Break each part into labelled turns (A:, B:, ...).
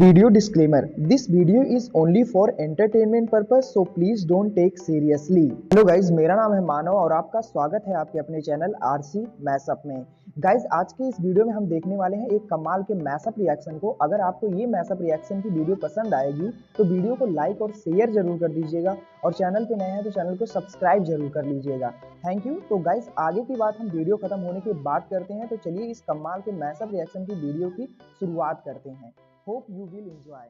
A: Video disclaimer: This video is only for entertainment purpose, so please don't take seriously. Hello guys, मेरा नाम है मानव और आपका स्वागत है आपके अपने चैनल आरसी मैशअप में। गाइज, आज के इस वीडियो में हम देखने वाले हैं एक कमाल के मैशअप रिएक्शन को। अगर आपको ये मैशअप रिएक्शन की वीडियो पसंद आएगी तो वीडियो को लाइक और शेयर जरूर कर दीजिएगा और चैनल पे नए हैं तो चैनल को सब्सक्राइब जरूर कर लीजिएगा। Thank you. तो गाइज, आगे की बात हम वीडियो खत्म होने के बाद करते हैं, तो चलिए इस कमाल के मैशअप रिएक्शन की वीडियो की शुरुआत करते हैं। Hope you will enjoy.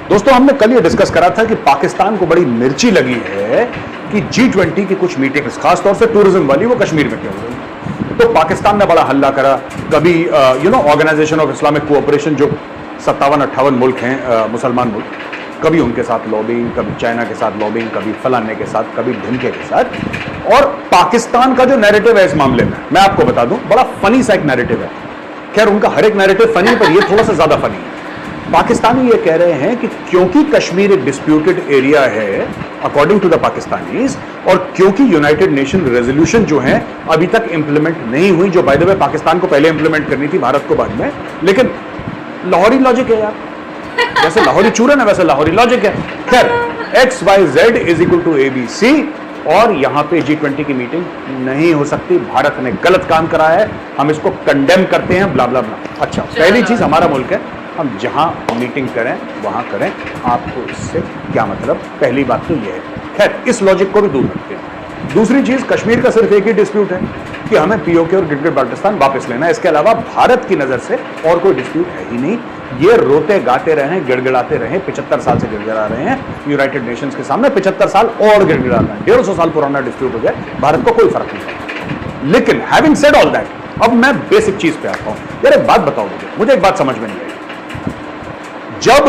B: दोस्तों, हमने कल ये डिस्कस करा था कि पाकिस्तान को बड़ी मिर्ची लगी है कि G20 की कुछ मीटिंग्स, खासतौर से टूरिज्म वाली, वो कश्मीर में क्यों हुई। तो पाकिस्तान ने बड़ा हल्ला करा। कभी ऑर्गेनाइजेशन ऑफ इस्लामिक कोऑपरेशन, जो 57-58 मुल्क हैं, मुसलमान मुल्क, कभी उनके साथ लॉबिंग, कभी चाइना के साथ लॉबिंग, कभी फलाने के साथ, कभी ढिमके के साथ। और पाकिस्तान का जो नैरेटिव है इस मामले में, मैं आपको बता दूं, बड़ा फनी सा एक नैरेटिव है। खैर, उनका हर एक नैरेटिव फनी है, पर ये थोड़ा सा ज्यादा फनी है। पाकिस्तानी ये कह रहे हैं कि क्योंकि कश्मीर एक डिस्प्यूटेड एरिया है अकॉर्डिंग टू द पाकिस्तानीज, और क्योंकि यूनाइटेड नेशन रेजोल्यूशन जो है अभी तक इंप्लीमेंट नहीं हुई, जो बाय द वे पाकिस्तान को पहले इंप्लीमेंट करनी थी, भारत को बाद में, लेकिन लाहौरी लॉजिक है यार, जैसे लाहौरी चूरन है वैसे लाहौरी लॉजिक है। खैर, XYZ is equal to ABC, और यहां पे G20 की मीटिंग नहीं हो सकती, भारत ने गलत काम करा है, हम इसको कंडेम करते हैं, ब्ला ब्ला ब्ला। अच्छा, पहली चीज, हमारा मुल्क है, हम जहां मीटिंग करें वहां करें, आपको इससे क्या मतलब, पहली बात तो ये है। खैर, इस लॉजिक को भी दूर रखते हैं। दूसरी चीज, कश्मीर का सिर्फ एक ही डिस्प्यूट है कि हमें POK और गिलगित बाल्टिस्तान वापस लेना है, इसके अलावा भारत की नजर से और कोई डिस्प्यूट है ही नहीं। ये रोते गाते रहे, गिड़गिड़ाते रहे, 75 साल से गिड़गिड़ा रहे हैं यूनाइटेड नेशंस के सामने, 75 साल और गिड़गिड़ा रहे हैं, 150 साल पुराना डिस्प्यूट हो गया, भारत को कोई फर्क नहीं पड़ता। लेकिन हैविंग सेड ऑल दैट, अब मैं बेसिक चीज पे आता हूं। यार, एक बात बताओ मुझे एक बात समझ में नहीं आई। जब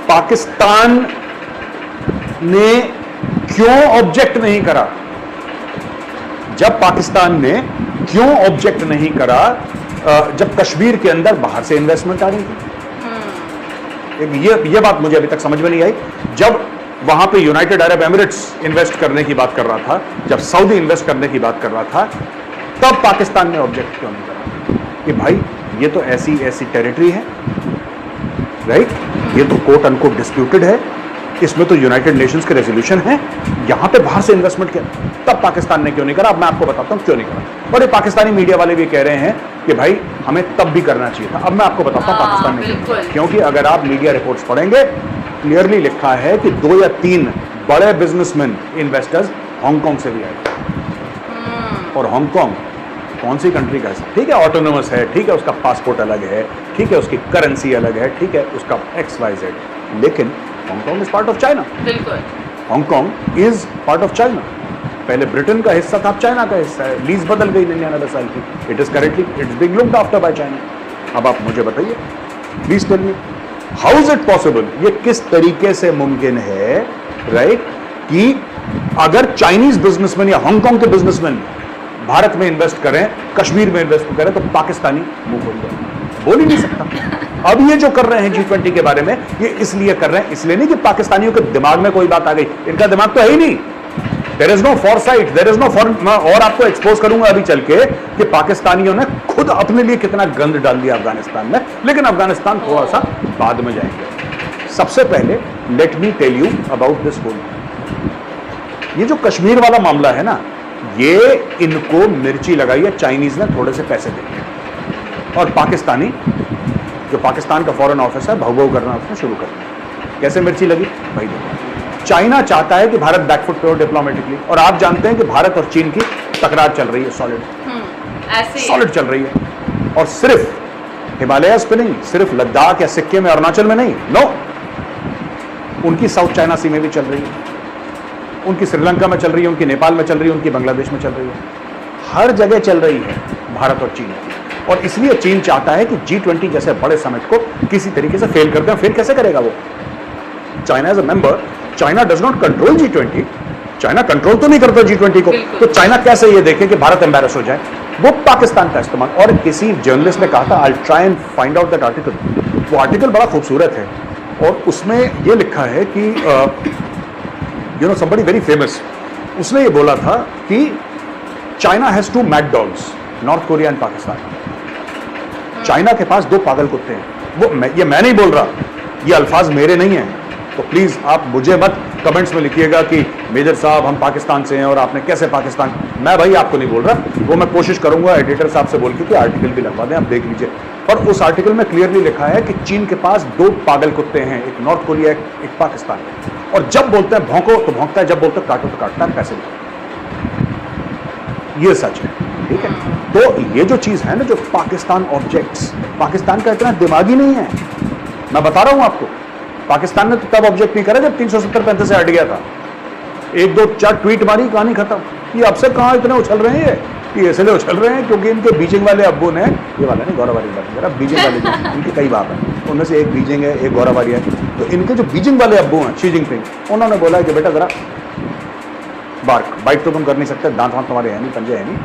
B: पाकिस्तान ने क्यों ऑब्जेक्ट नहीं करा, जब पाकिस्तान ने क्यों ऑब्जेक्ट नहीं करा जब कश्मीर के अंदर बाहर से इन्वेस्टमेंट आ रही थी, ये बात मुझे अभी तक समझ में नहीं आई। जब वहां पे यूनाइटेड अरब एमिरेट्स इन्वेस्ट करने की बात कर रहा था, जब सऊदी इन्वेस्ट करने की बात कर रहा था, तब पाकिस्तान ने ऑब्जेक्ट क्यों नहीं करा कि भाई ये तो ऐसी ऐसी टेरिटरी है, राइट, ये तो कोट अनकोट डिस्प्यूटेड है, इसमें तो यूनाइटेड नेशंस के रेजोल्यूशन है, यहां पे बाहर से इन्वेस्टमेंट किया, तब पाकिस्तान ने क्यों नहीं करा। अब मैं आपको बताता हूं क्यों नहीं करा। और ये पाकिस्तानी मीडिया वाले भी कह रहे हैं कि भाई हमें तब भी करना चाहिए था। अब मैं आपको बताता हूं पाकिस्तान ने क्यों, क्योंकि अगर आप मीडिया रिपोर्ट्स पढ़ेंगे, क्लियरली लिखा है कि 2 या 3 बड़े बिजनेसमैन इन्वेस्टर्स हांगकांग से भी आए। और हांगकांग कौन सी कंट्री का है? ठीक है, ऑटोनोमस है, ठीक है, उसका पासपोर्ट अलग है, ठीक है, उसकी करेंसी अलग है, ठीक है, उसका XYZ, लेकिन Hong Kong is part of China. बिल्कुल, Hong Kong is part of China. पहले ब्रिटेन का हिस्सा था, अब चाइना का हिस्सा है। लीज बदल गई 99 साल की। It is currently it's being looked after by China. अब आप मुझे बताइए, please tell me, how is it possible, ये किस तरीके से मुमकिन है, राइट, कि अगर चाइनीज बिजनेसमैन या हांगकांग के बिजनेसमैन भारत में इन्वेस्ट करें, कश्मीर में इन्वेस्ट करें, तो पाकिस्तानी मुंह खोल जाए, बोल ही नहीं सकता। अब ये जो कर रहे हैं G20 के बारे में, ये इसलिए कर रहे हैं, इसलिए नहीं कि पाकिस्तानियों के दिमाग में कोई बात आ गई, इनका दिमाग तो है ही नहीं। There is no foresight, there is no for. मैं और आपको एक्सपोज करूंगा अभी चल के कि पाकिस्तानियों ने खुद अपने लिए कितना गंद डाल दिया अफगानिस्तान में, लेकिन अफगानिस्तान थोड़ा सा बाद में जाएंगे। सबसे पहले let me tell you about this whole, ये जो कश्मीर वाला मामला है ना, ये इनको मिर्ची लगाई है चाइनीज ने थोड़े से पैसे देके, और पाकिस्तानी, जो पाकिस्तान का फॉरेन ऑफिस है, भौ करना उसने शुरू कर दिया। कैसे मिर्ची लगी भाई? देखो, चाइना चाहता है कि भारत बैकफुट पे हो डिप्लोमेटिकली, और आप जानते हैं कि भारत और चीन की तकरार चल रही है, सॉलिड चल रही है, और सिर्फ हिमालयस पे नहीं, सिर्फ लद्दाख या सिक्किम में, अरुणाचल में नहीं, नो, उनकी साउथ चाइना सी में भी चल रही है, उनकी श्रीलंका में चल रही है, उनकी नेपाल में चल रही है, उनकी बांग्लादेश में चल रही है, हर जगह चल रही है भारत और चीन की। और इसलिए चीन चाहता है कि G20 जैसे बड़े समिट को किसी तरीके से फेल कर दें। फेल कैसे करेगा वो? China as a member, China does not control G20, China control तो नहीं करता G20 को, तो चाइना कैसे ये देखे कि भारत एम्बैरस हो जाए? वो पाकिस्तान का इस्तेमाल। और किसी जर्नलिस्ट ने कहा था, I try and find out that article, वो आर्टिकल बड़ा खूबसूरत है, और उसमें ये लिखा है कि somebody very famous, उसने ये बोला था कि China has 2 mad dogs, north Korea and Pakistan. China के पास 2 पागल कुत्ते हैं, ये मैं नहीं बोल रहा, ये अल्फाज मेरे नहीं हैं। तो प्लीज आप मुझे मत कमेंट्स में लिखिएगा कि मेजर साहब हम पाकिस्तान से हैं और आपने कैसे पाकिस्तान, मैं भाई आपको नहीं बोल रहा, वो मैं कोशिश करूंगा एडिटर साहब से बोल के कि आर्टिकल भी लगवा दें, आप देख लीजिए। और उस आर्टिकल में क्लियरली लिखा है कि चीन के पास 2 पागल कुत्ते हैं, एक नॉर्थ कोरिया, एक पाकिस्तान। और जब बोलते हैं भौंको तो भौंकता है, जब बोलते हैं काटो तो काटता है, पैसे दो। ये सच है, ठीक है। तो ये जो चीज है ना, जो पाकिस्तान ऑब्जेक्ट्स, पाकिस्तान का इतना दिमागी नहीं है, मैं बता रहा हूं आपको। पाकिस्तान ने तो तब ऑब्जेक्ट नहीं करा जब 370-35 से हट गया था, 1 2 4 ट्वीट मारी, कहानी खत्म। ये अब से कहां इतने उछल रहे हैं, ये इसलिए उछल रहे हैं क्योंकि इनके बीजिंग वाले अब्बू ने, ये वाला नहीं गौरव वाली बात करा, बीजिंग वाले इनके कई बाप हैं, उनमें से एक बीजिंग है, एक गौरव वाली है। तो इनके जो बीजिंग वाले अब्बू हैं, शी जिनपिंग, उन्होंने बोला कि बेटा जरा बाइट तो तुम कर नहीं सकते, दांत वांत तुम्हारे हैं नहीं, पंजे हैं नहीं,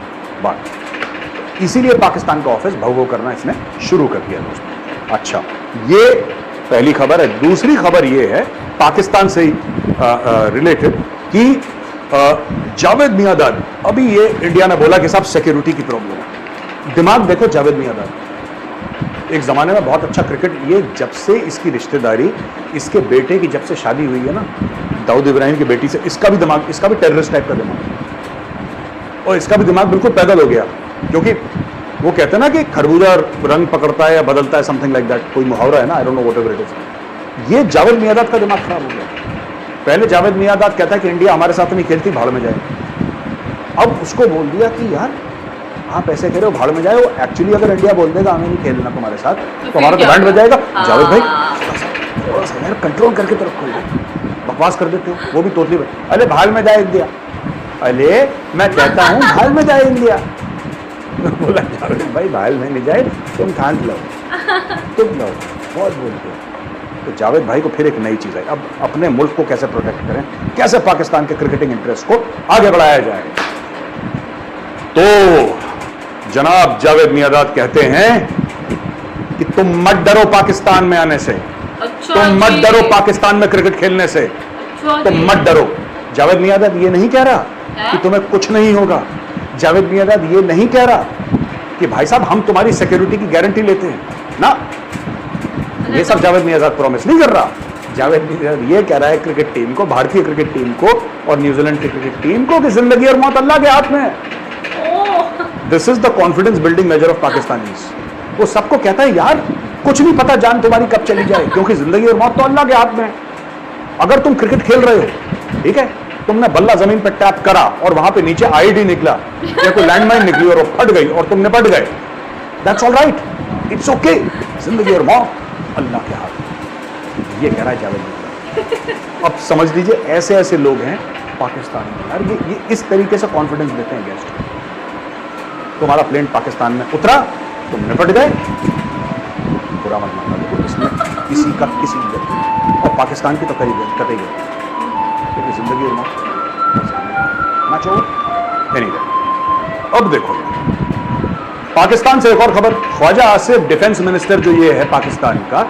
B: बात। इसीलिए पाकिस्तान का ऑफिस भव करना इसने शुरू कर दिया दोस्तों। अच्छा, ये पहली खबर है। दूसरी खबर ये है पाकिस्तान से रिलेटेड कि जावेद मियांदाद, अभी ये इंडिया ने बोला कि साहब सिक्योरिटी की प्रॉब्लम है। दिमाग देखो जावेद मियांदाद, एक जमाने में बहुत अच्छा क्रिकेट, ये जब से इसकी रिश्तेदारी, इसके बेटे की जब से शादी हुई है ना दाऊद इब्राहिम की बेटी से, इसका भी दिमाग, इसका भी टेररिस्ट टाइप का दिमाग, और इसका भी दिमाग बिल्कुल पैदल हो गया। क्योंकि वो कहते हैं ना कि खरबूजा रंग पकड़ता है या बदलता है, समथिंग लाइक दैट, कोई मुहावरा है ना, I don't know whatever it is. ये जावेद मियांदाद का दिमाग खराब हो गया। पहले जावेद मियांदाद कहता है कि इंडिया हमारे साथ नहीं खेलती, भाड़ में जाए। अब उसको बोल दिया कि यार आप ऐसे कह रहे हो, भाड़ में जाए। एक्चुअली अगर इंडिया बोल देगा हमें नहीं खेलना तुम्हारे साथ, तो हमारा तो बैंड बज जाएगा। जावेद भाई थोड़ा सा यार कंट्रोल करके तो रखो, बकवास कर देते हो, वो भी तोतली भाई, अरे भाड़ में जाए इंडिया, अरे मैं कहता हूँ भाड़ में जाए इंडिया। बोला जावेद भाई भाड़ में नहीं जाए, तुम ठान लो, तुम लो, बहुत बोलते हो। तो जावेद भाई को फिर एक नई चीज है, अब अपने मुल्क को कैसे प्रोटेक्ट करें, कैसे पाकिस्तान के क्रिकेटिंग इंटरेस्ट को आगे बढ़ाया जाए। तो जनाब जावेद मियांदाद कहते हैं कि तुम मत डरो पाकिस्तान में आने से, तुम मत डरो पाकिस्तान में क्रिकेट खेलने से, तुम मत डरो। जावेद मियांदाद ये नहीं कह रहा कि तुम्हें कुछ नहीं होगा। जावेद मियांदाद ये नहीं कह रहा कि भाई साहब हम तुम्हारी सिक्योरिटी की गारंटी लेते हैं ना, ये सब जावेद मियांदाद प्रॉमिस नहीं कर रहा। जावेद मियांदाद ये कह रहा है क्रिकेट टीम को, भारतीय क्रिकेट टीम को और न्यूजीलैंड की क्रिकेट टीम को कि जिंदगी और मौत अल्लाह के हाथ में है। This is the confidence building measure of Pakistanis. वो सबको कहता है यार कुछ नहीं पता जान तुम्हारी कब चली जाए, क्योंकि जिंदगी और मौत तो अल्लाह के हाथ में है। अगर तुम क्रिकेट खेल रहे हो, ठीक है, तुमने बल्ला जमीन पर टैप करा और वहां पे नीचे आईडी निकला या कोई लैंडमाइन निकली और वो फट गई और तुम निपट गए, that's all right, it's okay, जिंदगी और मौत अल्लाह के हाथ में। ये कह रहा है जावेद मियांदाद। अब समझ लीजिए ऐसे ऐसे लोग हैं पाकिस्तान में यार, ये इस तरीके से कॉन्फिडेंस देते हैं गेस्ट। तुम्हारा प्लेन पाकिस्तान में उतरा, तुम निपट गए, बुरा मत मानना, देखो इसमें किसी का किसी गलती, और पाकिस्तान की तो कतई गलती, क्योंकि जिंदगी और मौत ना छोड़ नहीं। अब देखो पाकिस्तान से एक और खबर, ख्वाजा आसिफ डिफेंस मिनिस्टर जो ये है पाकिस्तान का,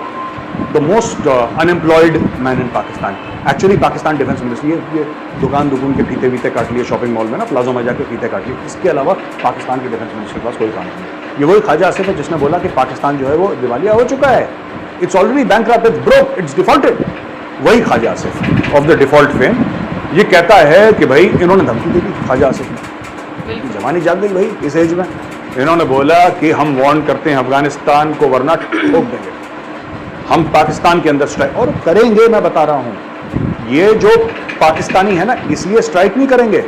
B: the most unemployed man in Pakistan. Actually Pakistan defence minister, ये दुकान के फीते वीते काट लिए शॉपिंग मॉल में ना, प्लाजो में जाकर फीते काट लिए, इसके अलावा पाकिस्तान के डिफेंस मिनिस्टर के पास कोई काम नहीं। ये वही ख्वाजा आसिफ है जिसने बोला कि पाकिस्तान जो है वो दिवालिया हो चुका है, it's already bankrupt, it's broke, it's defaulted. वही Khawaja Asif of the default fame ये कहता है कि भाई इन्होंने धमकी दे दी ख्वाजा आसिफ ने, जवानी जाग गई भाई इस एज में। इन्होंने बोला कि हम वार्न करते हैं अफगानिस्तान को वरना ठोक देंगे, हम पाकिस्तान के अंदर स्ट्राइक और करेंगे। मैं बता रहा हूं ये जो पाकिस्तानी है ना, इसलिए स्ट्राइक नहीं करेंगे।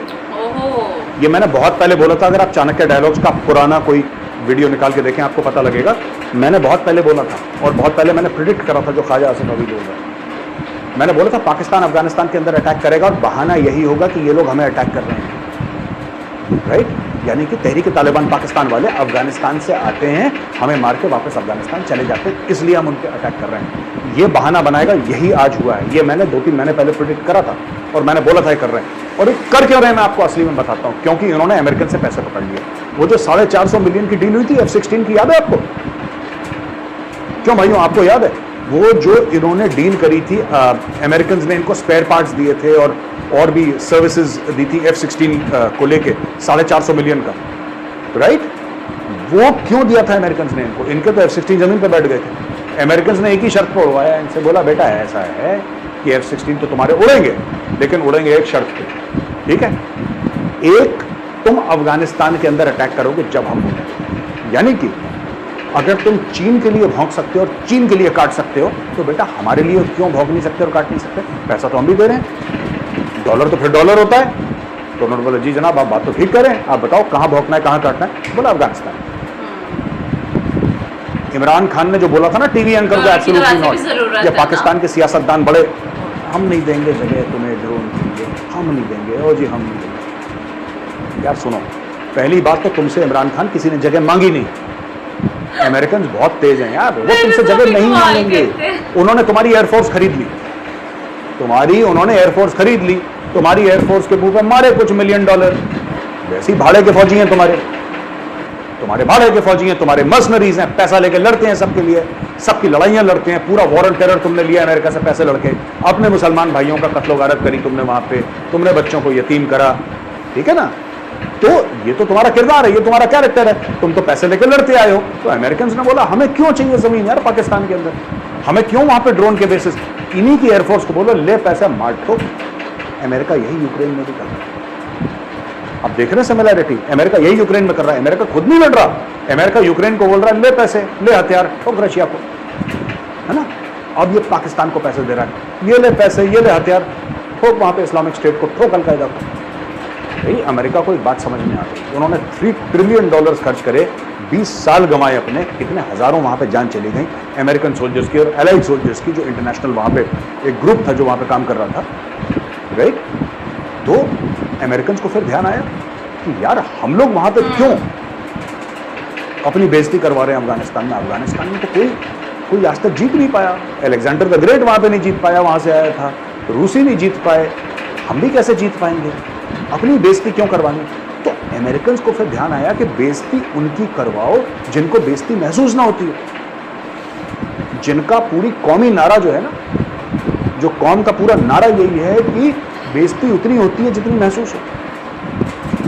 B: ये मैंने बहुत पहले बोला था, अगर आप चाणक्य डायलॉग्स का पुराना कोई वीडियो निकाल के देखें आपको पता लगेगा। मैंने बहुत पहले बोला था और बहुत पहले मैंने प्रिडिक्ट करा था जो ख्वाजा आसिफ अभी बोल रहा है। मैंने बोला था पाकिस्तान अफगानिस्तान के अंदर अटैक करेगा और बहाना यही होगा कि ये लोग हमें अटैक कर रहे हैं, राइट? यानी कि तहरीक तालिबान पाकिस्तान वाले अफगानिस्तान से आते हैं, हमें मार के वापस अफगानिस्तान चले जाते हैं, इसलिए हम उनके अटैक कर रहे हैं। ये बहाना बनाएगा, यही आज हुआ है। ये मैंने 2-3 महीने पहले प्रिडिक्ट करा था और मैंने बोला था ये कर रहे हैं। और ये कर क्यों रहे हैं मैं आपको असली में बताता हूँ, क्योंकि इन्होंने अमेरिकन से पैसे पकड़ लिए। वो जो 450 मिलियन की डील हुई थी F-16 की, याद है आपको? क्यों भाइयों, आपको याद है? वो जो इन्होंने डील करी थी, अमेरिकन ने इनको स्पेयर पार्ट्स दिए थे और भी सर्विसेज दी थी F-16 को लेके 450 मिलियन का, राइट? वो क्यों दिया था अमेरिकन ने इनको? इनके तो F-16 जमीन पे बैठ गए थे, अमेरिकन ने एक ही शर्त पर उड़वाया, इनसे बोला बेटा ऐसा है कि F-16 तो तुम्हारे उड़ेंगे, लेकिन उड़ेंगे एक शर्त पे, ठीक है? एक, तुम अफगानिस्तान के अंदर अटैक करोगे जब हम उड़ेंगे, यानी कि अगर तुम चीन के लिए भौंक सकते हो और चीन के लिए काट सकते हो, तो बेटा हमारे लिए क्यों भौंक नहीं सकते और काट नहीं सकते? पैसा तो हम भी दे रहे हैं, डॉलर तो फिर डॉलर होता है। तो उन्होंने बोला जी जनाब आप बात तो ठीक करें, आप बताओ कहां भौंकना है कहां काटना है? बोला अफगानिस्तान। इमरान खान ने जो बोला था ना टीवी एंकर को, एब्सोल्युटली नॉट, या पाकिस्तान के सियासतदान बड़े, हम नहीं देंगे जगह तुम्हें ड्रोन के लिए, हम नहीं देंगे, ओ जी हम नहीं देंगे। यार सुनो, पहली बात तो तुमसे इमरान खान किसी ने जगह मांगी नहीं, अमेरिकन बहुत तेज हैं यार, वो तुमसे जगह नहीं मांगेंगे। उन्होंने तुम्हारी एयरफोर्स खरीद ली, उन्होंने एयरफोर्स खरीद ली, तुम्हारी एयरफोर्स के मुंह पे मारे कुछ $1 मिलियन, वैसे ही भाड़े के फौजी हैं तुम्हारे भाड़े के फौजी हैं, तुम्हारे मर्सनरीज हैं, पैसा लेके लड़ते हैं सबके लिए, सबकी लड़ाइयां लड़ते हैं, पूरा वॉर एंड टेरर तुमने लिया अमेरिका से पैसे लड़के, अपने मुसलमान भाइयों का कत्लो गारत करी तुमने वहां पे, तुमने बच्चों को यतीम करा, ठीक है ना? तो ये तो तुम्हारा किरदार है, ये तुम्हारा कैरेक्टर है, तुम तो पैसे लेके लड़ते आए हो। तो अमेरिकन ने बोला हमें क्यों चाहिए जमीन यार पाकिस्तान के अंदर, हमें क्यों वहां पे ड्रोन के बेसिस, इन्हीं की एयरफोर्स को बोलो ले पैसा मार ठोक। अमेरिका यही यूक्रेन में भी कर रहा है, अब देख रहे हैं सिमिलैरिटी, अमेरिका यही यूक्रेन में कर रहा है, अमेरिका खुद नहीं लड़ रहा, अमेरिका यूक्रेन को बोल रहा है ले पैसे ले हथियार ठोक रशिया को, है ना? अब ये पाकिस्तान को पैसे दे रहा है, ये ले पैसे ये ले हथियार ठोक वहां पे इस्लामिक स्टेट को, ठोक अलकायदा को। भाई अमेरिका को एक बात समझ में आ गई, उन्होंने $3 ट्रिलियन खर्च करे, 20 साल गंवाए अपने, कितने हजारों वहां पे जान चली गई अमेरिकन सोल्जर्स की और एलाइड सोल्जर्स की, जो इंटरनेशनल वहां पे एक ग्रुप था जो वहां पे काम कर रहा था, राइट? तो अमेरिकन को फिर ध्यान आया कि यार हम लोग वहां पे क्यों अपनी बेइज्जती करवा रहे हैं अफगानिस्तान में तो कोई आज तक जीत नहीं पाया, अलेक्जेंडर द ग्रेट वहां पे नहीं जीत पाया, वहां से आया था, रूसी नहीं जीत पाए, हम भी कैसे जीत पाएंगे, अपनी बेइज्जती क्यों करवानी? तो अमेरिकन को फिर ध्यान आया कि बेइज्जती उनकी करवाओ जिनको बेइज्जती महसूस ना होती है, जिनका पूरी कौमी नारा जो है ना, जो कौम का पूरा नारा यही है कि बेइज्जती उतनी होती है जितनी महसूस हो,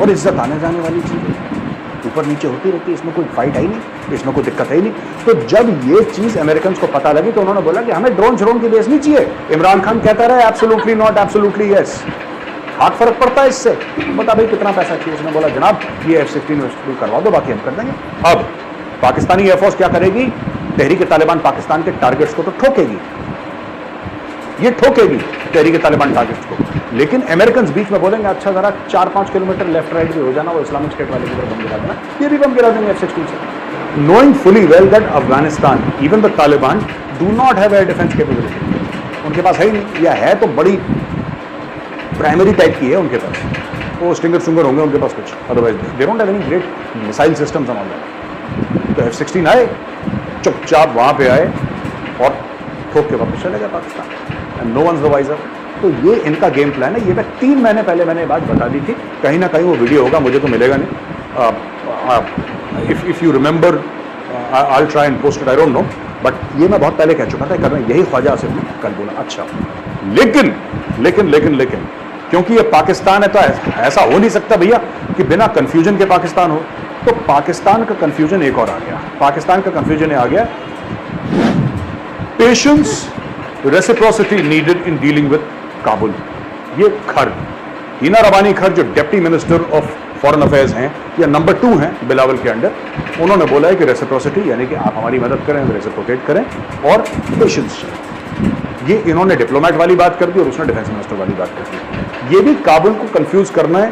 B: और इज्जत आने जाने वाली चीज है, ऊपर नीचे होती रहती है, इसमें कोई फाइट है ही नहीं, इसमें कोई दिक्कत है ही नहीं। तो जब ये चीज अमेरिकन को पता लगी तो उन्होंने बोला कि हमें ड्रोन की बेस नहीं चाहिए। इमरान खान कहता रहा एब्सोल्युटली नॉट, एब्सोल्युटली यस, हाथ फर्क पड़ता है इससे, बता भाई कितना पैसा चाहिए? उसने बोला जनाब ये F-16 करवा दो, बाकी हम कर देंगे। अब पाकिस्तानी एयरफोर्स क्या करेगी? तहरीक तालिबान पाकिस्तान के टारगेट्स को तो ठोकेगी, ये ठोकेगी तहरीक तालिबान टारगेट्स को, लेकिन अमेरिकन बीच में बोलेंगे अच्छा जरा 4-5 किलोमीटर लेफ्ट राइट भी हो जाना, वो इस्लामिक स्टेट वाले की तरफ बम गिरा देना, ये भी बम गिरा देंगे F-16 से, knowing fully well that Afghanistan even the Taliban do not have air defence capability, उनके पास है ही नहीं, या है तो बड़ी प्राइमरी टाइप की है उनके पास, वो स्टिंगर होंगे उनके पास कुछ, otherwise they don't have any great missile systems and all that. तो F-16 आए, चुपचाप वहां पे आए और ठोक के वापस चले गए Pakistan, and no once the wiser. तो ये इनका गेम प्लान है, ये मैं 3 महीने पहले मैंने बात बता दी थी, कहीं ना कहीं वो वीडियो होगा, मुझे तो मिलेगा नहीं, if you remember I will try and post it, I don't know, but ये मैं बहुत पहले कह चुका था, करना यही ख्वाजा आसिफ ने कल बोला। अच्छा लेकिन क्योंकि ये पाकिस्तान है तो ऐसा हो नहीं सकता भैया कि बिना कंफ्यूजन के पाकिस्तान हो, तो पाकिस्तान का कंफ्यूजन एक और आ गया, पाकिस्तान का कंफ्यूजन आ गया patience reciprocity needed in dealing with Kabul. ये खर हीना रबानी खर जो deputy minister of foreign affairs हैं या नंबर 2 हैं बिलावल के अंडर, उन्होंने बोला है कि रेसिप्रोसिटी यानी कि आप हमारी मदद करें, रेसिप्रोकेट करें, और पेशेंस। ये इन्होंने डिप्लोमेट वाली बात कर दी और उसने डिफेंस मिनिस्टर वाली बात कर दी। ये भी काबुल को कंफ्यूज करना है,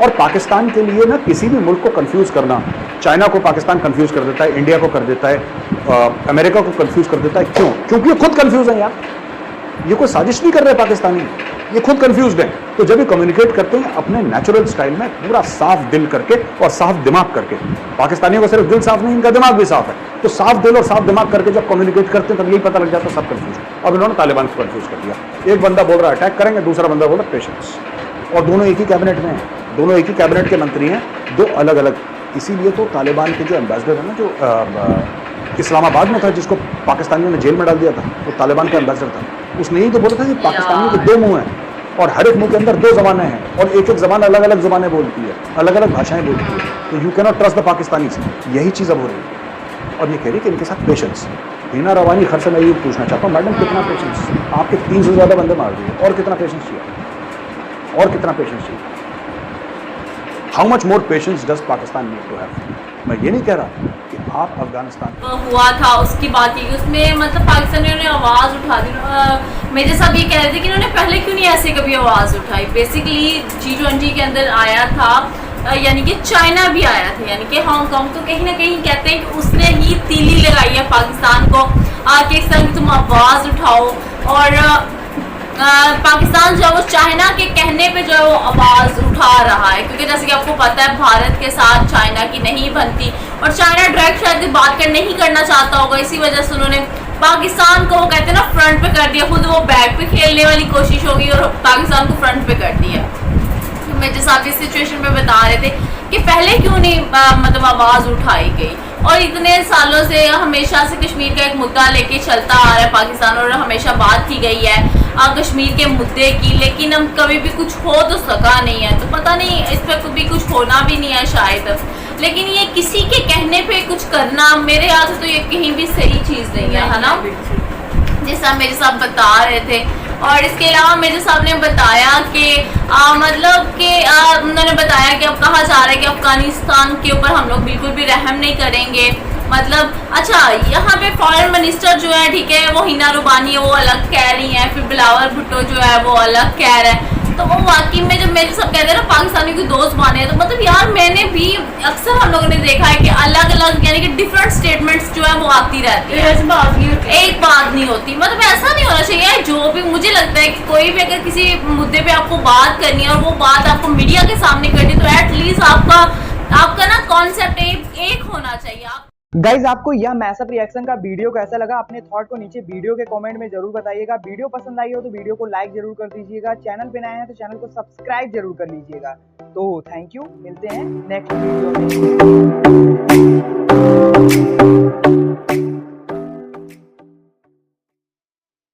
B: और पाकिस्तान के लिए ना किसी भी मुल्क को कंफ्यूज करना, चाइना को पाकिस्तान कंफ्यूज कर देता है, इंडिया को कर देता है, अमेरिका को कंफ्यूज कर देता है। क्यों? क्योंकि ये खुद कंफ्यूज है यार, ये कोई साजिश नहीं कर रहे पाकिस्तानी, ये खुद कंफ्यूज्ड हैं। तो जब ये कम्युनिकेट करते हैं अपने नेचुरल स्टाइल में, पूरा साफ दिल करके और साफ दिमाग करके, पाकिस्तानियों का सिर्फ दिल साफ नहीं, इनका दिमाग भी साफ है, तो साफ दिल और साफ दिमाग करके जब कम्युनिकेट करते हैं तब यही पता लग जाता है सब कंफ्यूज। अब इन्होंने तालिबान को कंफ्यूज कर दिया, एक बंदा बोल रहा है अटैक करेंगे, दूसरा बंदा बोल रहा है पेशेंस, और दोनों एक ही कैबिनेट में हैं, दोनों एक ही कैबिनेट के मंत्री हैं, दो अलग अलग। इसीलिए तो तालिबान के जो एम्बेसडर है ना, जो इस्लामाबाद में था, जिसको पाकिस्तानियों ने जेल में डाल दिया था, वो तालिबान का एम्बेसडर था, उसने यही तो बोला था कि पाकिस्तानियों के 2 मुंह हैं और हर एक मुंह के अंदर 2 ज़बानें हैं, और एक एक ज़बान अलग अलग ज़बानें बोलती है, अलग अलग भाषाएं बोलती है, तो you cannot trust the Pakistanis. यही चीज़ अब हो रही है। और ये कह रही कि इनके साथ पेशेंस। हिना रवानी खर से मैं ये पूछना चाहता हूँ, मैडम कितना पेशेंस? आपके 3 से ज़्यादा बंदे मार दिए, और कितना पेशेंस चाहिए? और कितना पेशेंस चाहिए? How much more patience does Pakistan need to have? मैं ये नहीं कह रहा कि आप अफगानिस्तान
C: हुआ था उसकी बात की, उसमें मतलब पाकिस्तानियों ने आवाज़ उठा दी। मेरे साहब ये कह रहे थे कि इन्होंने पहले क्यों नहीं ऐसे कभी आवाज़ उठाई। बेसिकली G20 के अंदर आया था, यानी कि चाइना भी आया था, यानी कि हांगकांग, तो कहीं ना कहीं कहते हैं कि उसने ही तीली लगाई है पाकिस्तान को आके इस तरह की तुम आवाज़ उठाओ। और पाकिस्तान जो है वो चाइना के कहने पे जो है वो आवाज़ उठा रहा है, क्योंकि जैसे कि आपको पता है भारत के साथ चाइना की नहीं बनती, और चाइना डायरेक्ट शायद बात कर नहीं करना चाहता होगा, इसी वजह से उन्होंने पाकिस्तान को, वो कहते हैं ना, फ्रंट पे कर दिया। खुद वो बैक पे खेलने वाली कोशिश होगी और पाकिस्तान को फ्रंट पे कर दिया। तो मैं जैसे आप इस सिचुएशन में बता रहे थे कि पहले क्यों नहीं मतलब आवाज़ उठाई गई। और इतने सालों से हमेशा से कश्मीर का एक मुद्दा लेके चलता आ रहा है पाकिस्तान, और हमेशा बात की गई है कश्मीर के मुद्दे की, लेकिन हम कभी भी कुछ हो तो सका नहीं है। तो पता नहीं इस पर कभी कुछ होना भी नहीं है शायद, लेकिन ये किसी के कहने पे कुछ करना मेरे याद से तो ये कहीं भी सही चीज़ नहीं है ना, जैसा मेरे साहब बता रहे थे। और इसके अलावा मेरे साहब ने बताया कि मतलब कि उन्होंने बताया कि अब कहा जा रहा है कि अफगानिस्तान के ऊपर हम लोग बिल्कुल भी रहम नहीं करेंगे। मतलब अच्छा, यहाँ पे फॉरेन मिनिस्टर जो है, ठीक है, वो हिना रुबानी है, वो अलग कह रही हैं, फिर बिलावल भुट्टो जो है वो अलग कह रहे हैं। तो वो वाकई में जब मेरे सब कहते हैं ना पाकिस्तानी की दोस्त माने, तो मतलब यार मैंने भी अक्सर हम लोगों ने देखा है कि अलग अलग यानी कि डिफरेंट स्टेटमेंट्स जो है वो आती रहती है, एक बात नहीं होती। मतलब ऐसा नहीं होना चाहिए। जो भी मुझे लगता है कि कोई भी अगर किसी मुद्दे पे आपको बात करनी है और वो बात आपको मीडिया के सामने करनी, तो एटलीस्ट आपका ना कॉन्सेप्ट एक होना चाहिए।
A: गाइज आपको यह मैसअप रिएक्शन का वीडियो कैसा लगा, अपने थॉट को नीचे वीडियो के कमेंट में जरूर बताइएगा। वीडियो पसंद आई हो तो वीडियो को लाइक जरूर कर दीजिएगा। चैनल पे नए हैं तो चैनल को सब्सक्राइब जरूर कर लीजिएगा। तो थैंक यू, मिलते हैं नेक्स्ट वीडियो में।